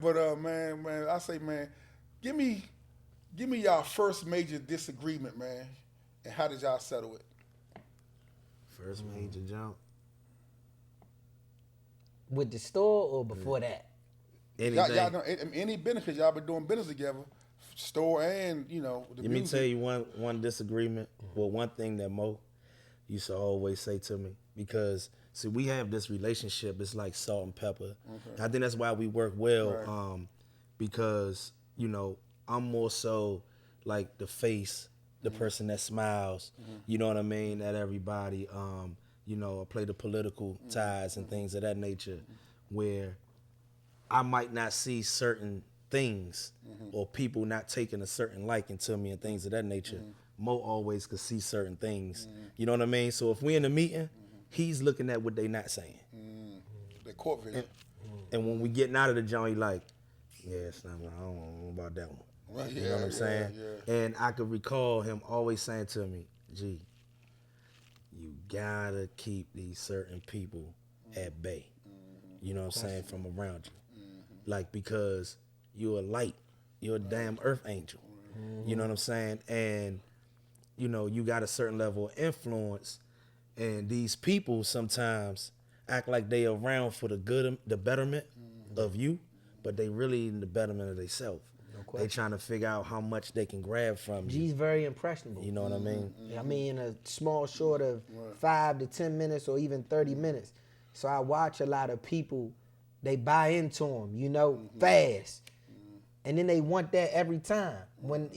But man, I say, man, give me y'all first major disagreement, man, and how did y'all settle it? First major jump. With the store or before that? Anything. Y'all know any business, because y'all been doing business together, store and the Let me music. tell you one disagreement. Well, one thing that Mo used to always say to me, because see, we have this relationship. It's like salt and pepper. Okay. I think that's why we work well. Right. Because I'm more so like the face, the person that smiles. You know what I mean? At everybody. I play the political ties and things of that nature, where I might not see certain things or people not taking a certain liking to me and things of that nature. Mo always could see certain things. You know what I mean? So if we're in a meeting, he's looking at what they not saying. The court vision. And when we getting out of the joint, he like, yeah, it's not, I don't know about that one. Right, you know what I'm saying? Yeah. And I could recall him always saying to me, G, you gotta keep these certain people at bay. You know what I'm saying? From around you. Like, because you're a light. You're a damn earth angel. You know what I'm saying? And, you got a certain level of influence. And these people sometimes act like they around for the good, the betterment of you, but they really in the betterment of themselves. No they trying to figure out how much they can grab from you. G's very impressionable. You know what I mean? I mean, in a small short of 5 to 10 minutes or even 30 minutes. So I watch a lot of people, they buy into him, fast. And then they want that every time. When,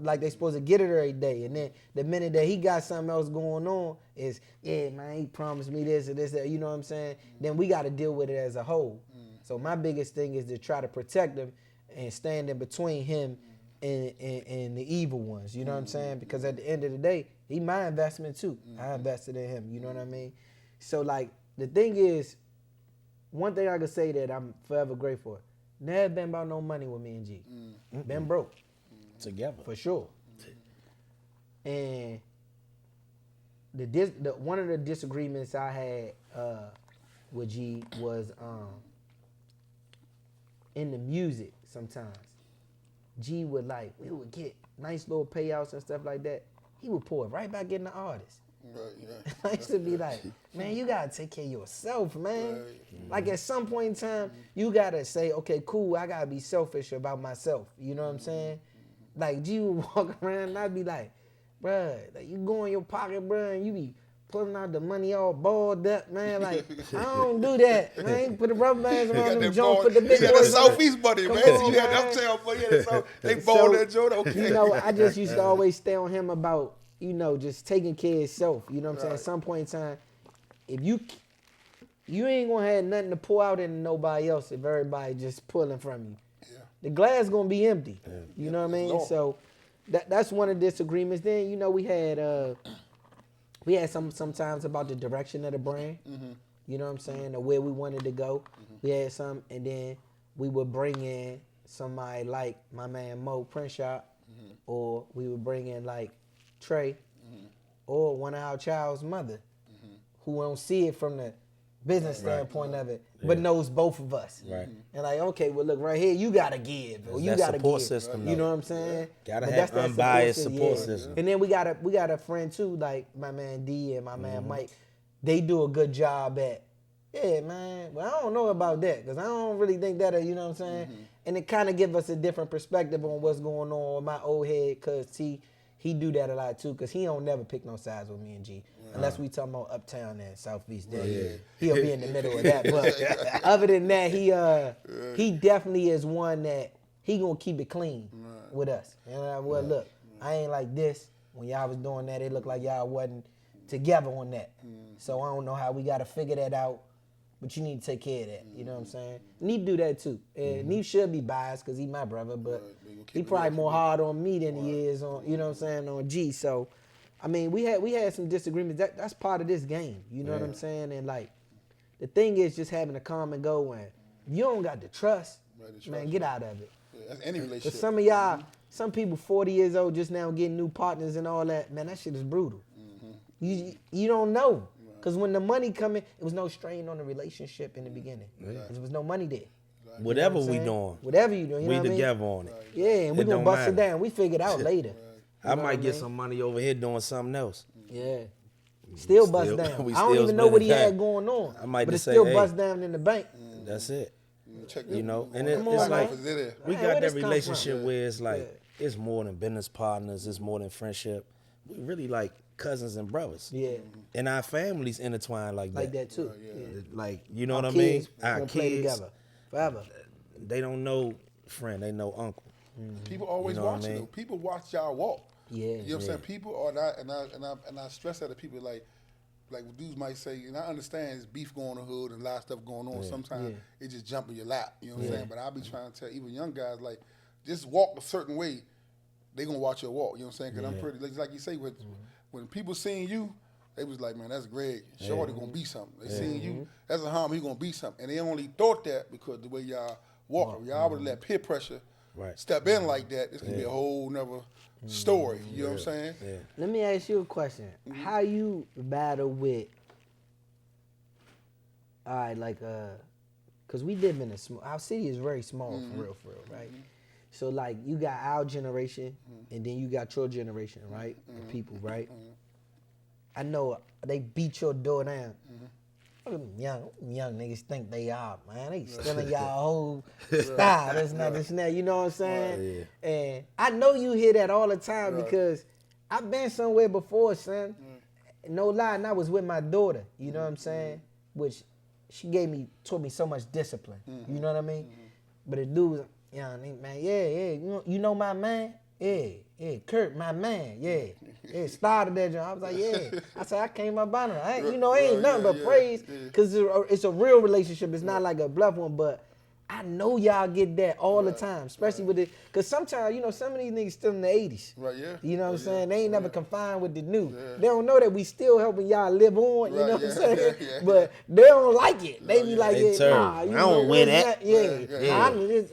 like they supposed to get it every day. And then the minute that he got something else going on is, yeah, man, he promised me this or this, that, you know what I'm saying? Then we got to deal with it as a whole. So my biggest thing is to try to protect him and stand in between him and the evil ones, you know what I'm saying? Because at the end of the day, he my investment too. I invested in him, you know what I mean? So like, the thing is, one thing I could say that I'm forever grateful for, never been about no money with me and G. Been broke. Together. For sure. And one of the disagreements I had with G was in the music sometimes. G would we would get nice little payouts and stuff like that. He would pour it right back in the artist. Right, yeah. I used to be like, man, you gotta take care of yourself, man. Right. Like at some point in time, you gotta say, okay, cool, I gotta be selfish about myself. You know what I'm saying? Like G would walk around and I'd be like, bruh, like you go in your pocket, bruh, and you be pulling out the money all balled up, man. Like, I don't do that, man. Put the rubber bands around them joints, put the big boys on. You got the Southeast money, man. On, you got the uptown money. They balled that joint, okay. I just used to always stay on him about, just taking care of himself. You know what I'm saying? At some point in time, if you ain't gonna have nothing to pour out into nobody else if everybody just pulling from you. Yeah. The glass gonna be empty. Yeah. You know what I mean? Lord. So that's one of the disagreements. Then, we had sometimes about the direction of the brand. You know what I'm saying? Or where we wanted to go. We had some, and then we would bring in somebody like my man Mo Print Shop, or we would bring in like Trey, or one of our child's mother, who don't see it from the business standpoint of it, but knows both of us. Right. And like, okay, well, look, right here, you gotta give, or you gotta support give. System, you know what I'm saying? Gotta have unbiased support system. And then we got a friend too, like my man D and my man Mike. They do a good job at, yeah, man. Well, I don't know about that because I don't really think that, you know what I'm saying? And it kind of give us a different perspective on what's going on with my old head, because he do that a lot too, because he don't never pick no sides with me and G. Unless we talking about uptown and southeast. Then he'll be in the middle of that. But other than that, he definitely is one that he gonna keep it clean with us. And look, I ain't like this. When y'all was doing that, it looked like y'all wasn't together on that. So I don't know how we gotta figure that out. But you need to take care of that. You know what I'm saying? Neef do that too. And Neef should be biased because he my brother, but he probably more hard on me than he is on, you know what I'm saying, on G. So, I mean, we had some disagreements. That's part of this game. You know what I'm saying? And like, the thing is just having a common goal. And if you don't got the trust, man, get out of it. Yeah, that's any relationship. Because some of y'all, some people 40 years old just now getting new partners and all that, man, that shit is brutal. You don't know. Because when the money come in, it was no strain on the relationship in the beginning. Because there was no money there. Whatever what I'm we saying? doing, Whatever you doing, you we know what I mean? together on it. Yeah, and we It gonna don't bust it matter. down. We figure it out later. I might get some money over here doing something else. Yeah. Still bust down. we I don't still even know what he spending had time. going on. I might but just it's still say, hey, bust down in the bank. That's it. Check You know, and it, it's on, like man. we Man, got where that this come relationship from? where it's like it's more than business partners, it's more than friendship. We really like cousins and brothers. Yeah. And our families intertwined like Like that too. Like, you know Our what I mean? kids Our gonna play kids together forever. They don't know friend, they know uncle. People always You know what I watch it mean? though. People watch y'all walk. Yeah. You know what I'm saying? People are not, and I stress that to people like dudes might say, and I understand it's beef going on in the hood and a lot of stuff going on. Sometimes it just jump in your lap. You know what I'm saying? But I be trying to tell even young guys like, just walk a certain way. They gonna watch your walk. You know what I'm saying? Because I'm pretty like you say when people seeing you, they was like, man, that's Greg. Shorty gonna be something. They seeing you, that's a homie. He gonna be something. And they only thought that because the way y'all walk. If y'all would let peer pressure step in like that, this could be a whole nother story. You know what I'm saying? Yeah. Let me ask you a question. How you battle with, all right, like, because we live in our city is very small for real, right? So, like, you got our generation, and then you got your generation, right? The people, right? I know they beat your door down. Look at them young niggas think they are, man. They stealing y'all whole style, this and that, you know what I'm saying? And I know you hear that all the time because I've been somewhere before, son. No lie, and I was with my daughter, you know what I'm saying? Which she taught me so much discipline, you know what I mean? But the dude was, man, you know my man? Yeah, Kurt, my man, yeah, started that job. I was like, yeah. I said, I came up on it. It ain't nothing but praise, because it's a real relationship. It's not like a bluff one, but I know y'all get that all the time, especially with it, because sometimes, some of these niggas still in the 80s. Right, yeah. You know what I'm saying? They ain't never confined with the new. They don't know that we still helping y'all live on, you know what I'm saying? But they don't like it. They be like, nah, I don't wear that.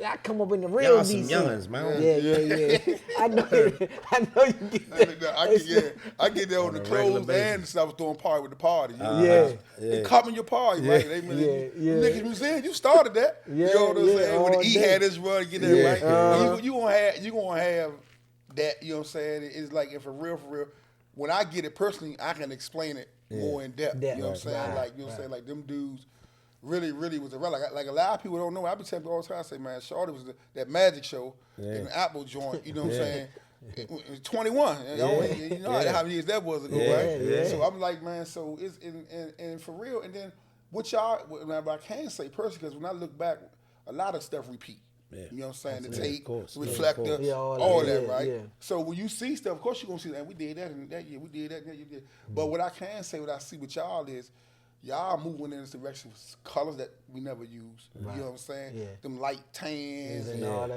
I come up in the real Y'all some DC. youngins, man. Yeah. I know you get that. I get that on the clothes and stuff throwing party with the party. You know? They copying your party, right? They niggas was in. You started that. You know what I'm saying? When the E had this run, get that right. You gonna have that. You know what I'm saying? It's like, if for real, when I get it personally, I can explain it more in depth. You know what I'm saying? Like, you know what I'm saying? Like, them dudes really was around. Like a lot of people don't know. I be telling people all the time, I say, man, Shorty was that magic show in the Apple joint. You know what I'm saying? It was 21. You know how many years that was ago, right? So I'm like, man, so it's and for real. And then what I can say personally, because when I look back, a lot of stuff repeat. You know what I'm saying? The tape, reflector, all that, right? Yeah. So when you see stuff, of course you're going to see that. We did that in that year. We did that in that year. But what I can say, what I see with y'all is, y'all moving in this direction with colors that we never used. You know what I'm saying? Yeah. Them light tans and all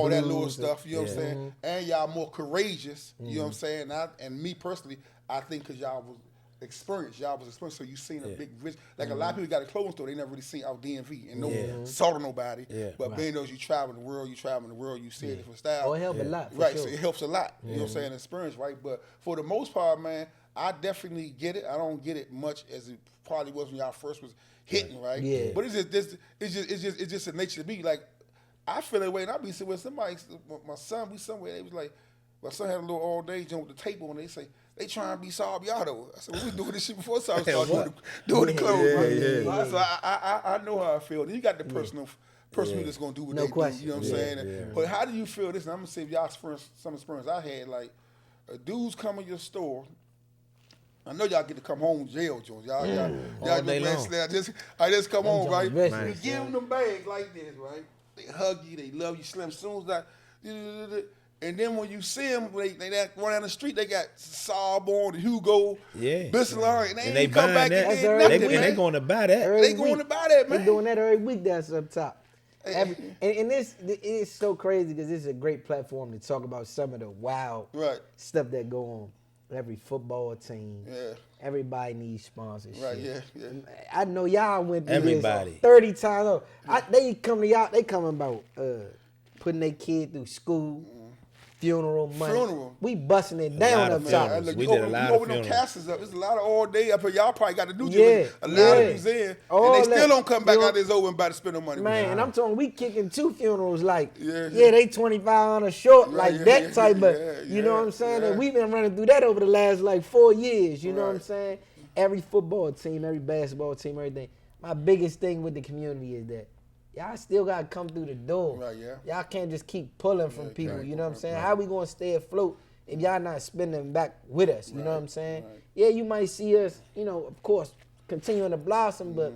that little stuff. You know what I'm saying? And y'all more courageous. You know what I'm saying? And me personally, I think because y'all was experienced, so you seen a big risk. Like a lot of people got a clothing store, they never really seen out DMV and no salt on nobody. But being those you travel the world, you see a different style. Oh, it helps a lot. Right, sure. so it helps a lot. You know what I'm saying? Experience, right? But for the most part, man, I definitely get it. I don't get it much as it probably was when y'all first was hitting, right? Yeah. But it's just a nature to be. Like, I feel that way, and I be with somebody. My son be somewhere. They was like, my son had a little all day joint with the tape on. They say they trying to be Sabiato. I said, well, we doing this shit before Sabiato started doing the clothes. Right? So I know how I feel. And you got the personal that's gonna do what they do. You know what I'm saying? But how do you feel this? And I'm gonna say y'all some experience I had. Like, a dude's come in your store. I know y'all get to come home jail, Jones. Y'all day long. I just come home, right? Nice, you give them them bags like this, right? They hug you, they love you, slim. Soon as that, and then when you see them, they run down the street, they got Sawborn, and Hugo, Bissalard, and they come back and they going to buy that. They going to buy that, man. They doing that every week. That's up top. And this it is so crazy because this is a great platform to talk about some of the wild stuff that go on. Every football team, everybody needs sponsorship. Right, yeah. I know y'all went through everybody this 30 times. They come to y'all. They come about putting their kid through school, funeral money. We busting it down up top. We did a lot of funerals. Castles up. There's a lot of all day up here. Y'all probably got the new a lot of museums. All and they still don't come back out this over and about to spend no money. Man, and I'm talking, we kicking 2 funerals like, they 2,500 short, like that type of, you know what I'm saying? And we've been running through that over the last like 4 years, you know what I'm saying? Every football team, every basketball team, everything. My biggest thing with the community is that y'all still got to come through the door. Right, Y'all can't just keep pulling from people, you know what I'm saying? How we going to stay afloat if y'all not spending back with us, you know what I'm saying? Yeah, you might see us, you know, of course, continuing to blossom, but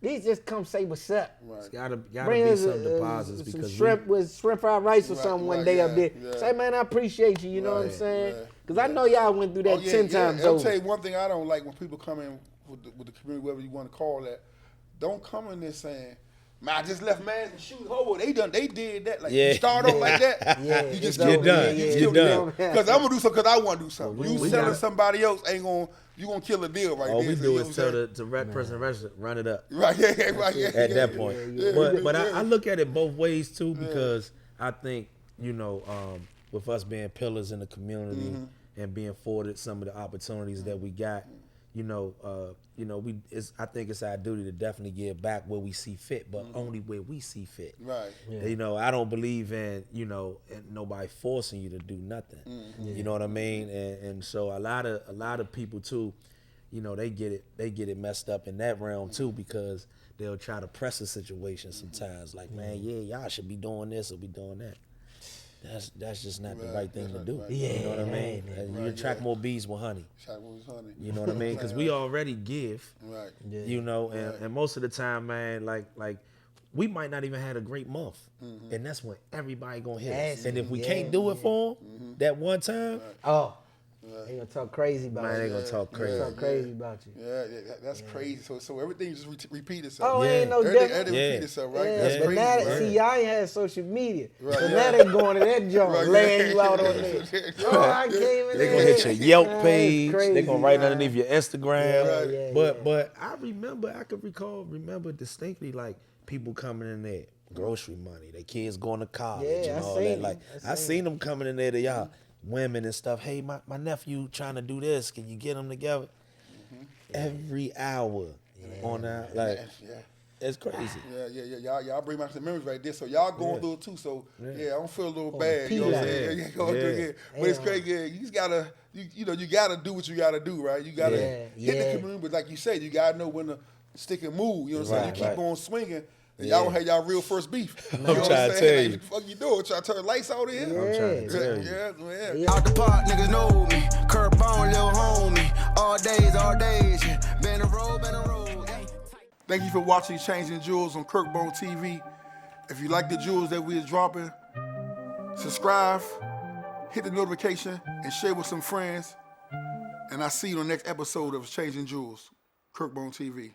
at least just come say what's up. It's gotta be some deposits because shrimp with shrimp fried rice or something one day up there. Say, man, I appreciate you, you know what I'm saying? Because I know y'all went through that 10 times over. I'll tell you one thing I don't like when people come in with the community, whatever you want to call that, don't come in there saying, man, I just left man and shoes. Oh, they did that. Like you start off like that. You just get done. You're done. Because I'm gonna do something because I want to do something. You selling somebody else ain't gonna. You gonna kill a deal right there. All we do is tell the person run it up. Right, At that point. But I look at it both ways too because I think, you know, with us being pillars in the community and being afforded some of the opportunities that we got, I think it's our duty to definitely give back where we see fit, but only where we see fit. Right. You know, I don't believe in, and nobody forcing you to do nothing. You know what I mean? And so a lot of people too, they get it messed up in that realm too because they'll try to press a situation sometimes. Like, man, y'all should be doing this or be doing that. That's just not the right thing to do. You know what I mean? You attract more bees with honey. You know what I mean? Because we already give. Right. You know, and most of the time, man, like we might not even have a great month, and that's when everybody gonna hit us. And if we can't do it for them that one time, they gonna talk crazy about you. Man, they gonna talk crazy. Talk crazy about you. Yeah, that's crazy. So everything just repeat itself. Oh, ain't no different. Everything repeat itself, right? Yeah, That's but crazy. now, see, y'all ain't had social media. Right. So now they going to that joint, laying you out on there. I came in they gonna hit your Yelp page. Crazy, they gonna write underneath your Instagram. Yeah, but I could remember distinctly like people coming in there, grocery money, their kids going to college and all that. Like I seen them coming in there to y'all. Women and stuff. Hey, my nephew trying to do this. Can you get them together? Every hour on that, like it's crazy. Y'all bring back some memories right there. So y'all going through it too. So I don't feel a little bad. You know what I'm saying? But it's crazy. Yeah, you just gotta, you gotta do what you gotta do, right? You gotta hit the community, but like you said, you gotta know when to stick and move. You know what I'm saying? You keep on swinging. And y'all don't have y'all real first beef. I'm trying to tell you. What the fuck you doing? Trying to turn the lights out here? I'm trying to tell you. Yeah. Out the park, niggas know me. Curtbone, little homie. All days. Yeah. Been a road. Thank you for watching Exchanging Jewels on Curtbone TV. If you like the jewels that we are dropping, subscribe, hit the notification, and share with some friends. And I'll see you on the next episode of Exchanging Jewels, Curtbone TV.